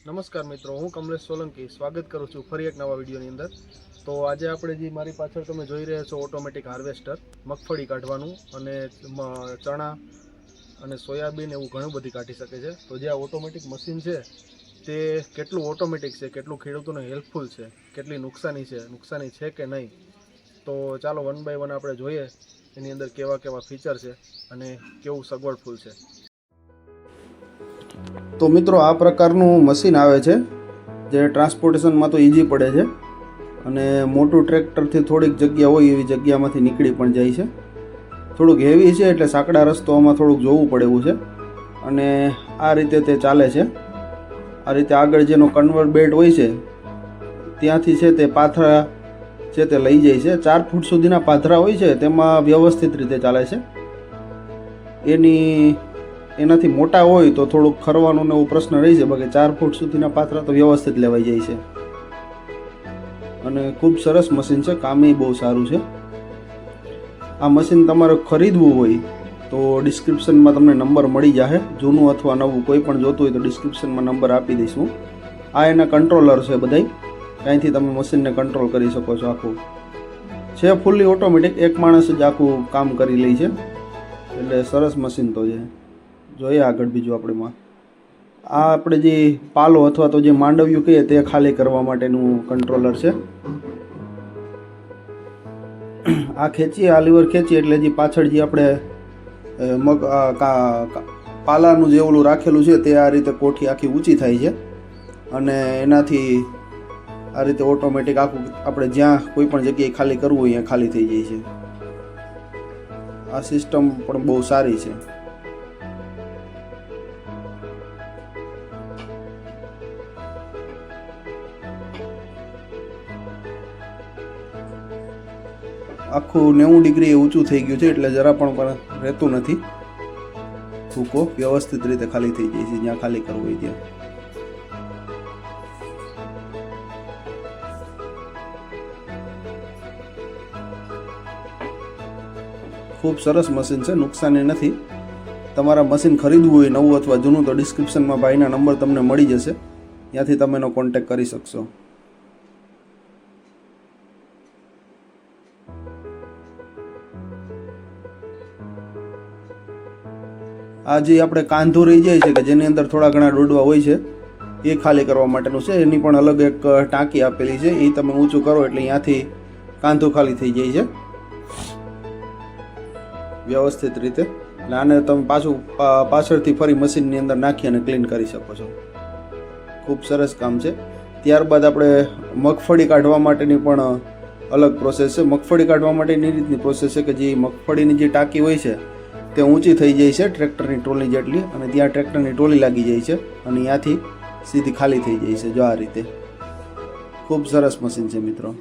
નમસ્કાર મિત્રો, હું કમલેશ સોલંકી સ્વાગત કરું છું ફરી એક નવા વિડીયોની અંદર। તો આજે આપણે જે મારી પાછળ તમે જોઈ રહ્યા છો ઓટોમેટિક હાર્વેસ્ટર મગફળી કાઢવાનું અને ચણા અને સોયાબીન એવું ઘણું બધી કાઢી શકે છે। તો જે આ ઓટોમેટિક મશીન છે તે કેટલું ઓટોમેટિક છે, કેટલું ખેડૂતોને હેલ્પફુલ છે, કેટલી નુકસાની છે કે નહીં, તો ચાલો વન બાય વન આપણે જોઈએ એની અંદર કેવા કેવા ફીચર છે અને કેવું સગવડફુલ છે। તો મિત્રો આ પ્રકારનું મશીન આવે છે જે ટ્રાન્સપોર્ટેશનમાં તો ઇઝી પડે છે અને મોટું ટ્રેક્ટરથી થોડીક જગ્યા હોય એવી જગ્યામાંથી નીકળી પણ જાય છે। થોડુંક હેવી છે એટલે સાંકડા રસ્તાઓમાં થોડુંક જોવું પડે એવું છે અને આ રીતે તે ચાલે છે। આ રીતે આગળ જેનો કન્વર્ટ બેલ્ટ હોય છે ત્યાંથી છે તે પાથરા છે તે લઈ જાય છે। 4 ફૂટ સુધીના પાથરા હોય છે તેમાં વ્યવસ્થિત રીતે ચાલે છે। એનાથી મોટા હોય તો થોડુંક ખરવાનું ને એવો પ્રશ્ન રહી છે, બાકી 4 ફૂટ સુધીના પાથરા તો વ્યવસ્થિત લેવાઈ જાય છે અને ખૂબ સરસ મશીન છે, કામે બહુ સારું છે। આ મશીન તમારે ખરીદવું હોય તો ડિસ્ક્રિપ્શનમાં તમને નંબર મળી જશે, જૂનું અથવા નવું કોઈ પણ જોતું હોય તો ડિસ્ક્રિપ્શનમાં નંબર આપી દઈશ હું। આ એના કંટ્રોલર છે બધાય, ત્યાંથી તમે મશીનને કંટ્રોલ કરી શકો છો। આખું છે ફૂલ્લી ઓટોમેટિક, એક માણસ જ આખું કામ કરી લે છે, એટલે સરસ મશીન તો છે। જોઈએ આગળ બીજું આ આપણે જે પાલો અથવા તો જે માંડવ્યું કહીએ તે ખાલી કરવા માટેનું કંટ્રોલર છે। આ ખેંચીએ, આ લીવર ખેંચીએ એટલે જે પાછળ જે આપણે પાલાનું જે ઓલું રાખેલું છે તે આ રીતે કોઠી આખી ઊંચી થાય છે અને એનાથી આ રીતે ઓટોમેટિક આખું આપણે જ્યાં કોઈ પણ જગ્યાએ ખાલી કરવું હોય ત્યાં ખાલી થઈ જાય છે। આ સિસ્ટમ પણ બહુ સારી છે। આખું 90 ડિગ્રી ઊંચું થઈ ગયું છે એટલે જરા પણ રહેતું નથી, ભૂકો વ્યવસ્થિત રીતે ખાલી થઈ જાય છે જ્યાં ખાલી કરવું હોય ત્યાં। ખૂબ સરસ મશીન છે, નુકસાની નથી। તમારા મશીન ખરીદવું હોય નવું અથવા જૂનું તો ડિસ્ક્રિપ્શનમાં ભાઈના નંબર તમને મળી જશે, ત્યાંથી તમે એનો કોન્ટેક્ટ કરી શકશો। આ જે આપણે કાંધું રહી જાય છે કે જેની અંદર થોડા ઘણા ડોડવા હોય છે એ ખાલી કરવા માટેનું છે, એની પણ અલગ એક ટાંકી આપેલી છે, એ તમે ઊંચું કરો એટલે અહીંયાથી કાંધું ખાલી થઈ જાય છે વ્યવસ્થિત રીતે, એટલે આને તમે પાછળથી ફરી મશીનની અંદર નાખી અને ક્લીન કરી શકો છો। ખૂબ સરસ કામ છે। ત્યારબાદ આપણે મગફળી કાઢવા માટેની પણ અલગ પ્રોસેસ છે। મગફળી કાઢવા માટેની રીતની પ્રોસેસ છે કે જે મગફળીની જે ટાંકી હોય છે તે ઊંચી થઈ જાય છે ટ્રેક્ટરની ટ્રોલી જેટલી, અને ત્યાં ટ્રેક્ટરની ટ્રોલી લાગી જાય છે અને ત્યાંથી સીધી ખાલી થઈ જાય છે। જો આ રીતે ખૂબ સરસ મશીન છે મિત્રો।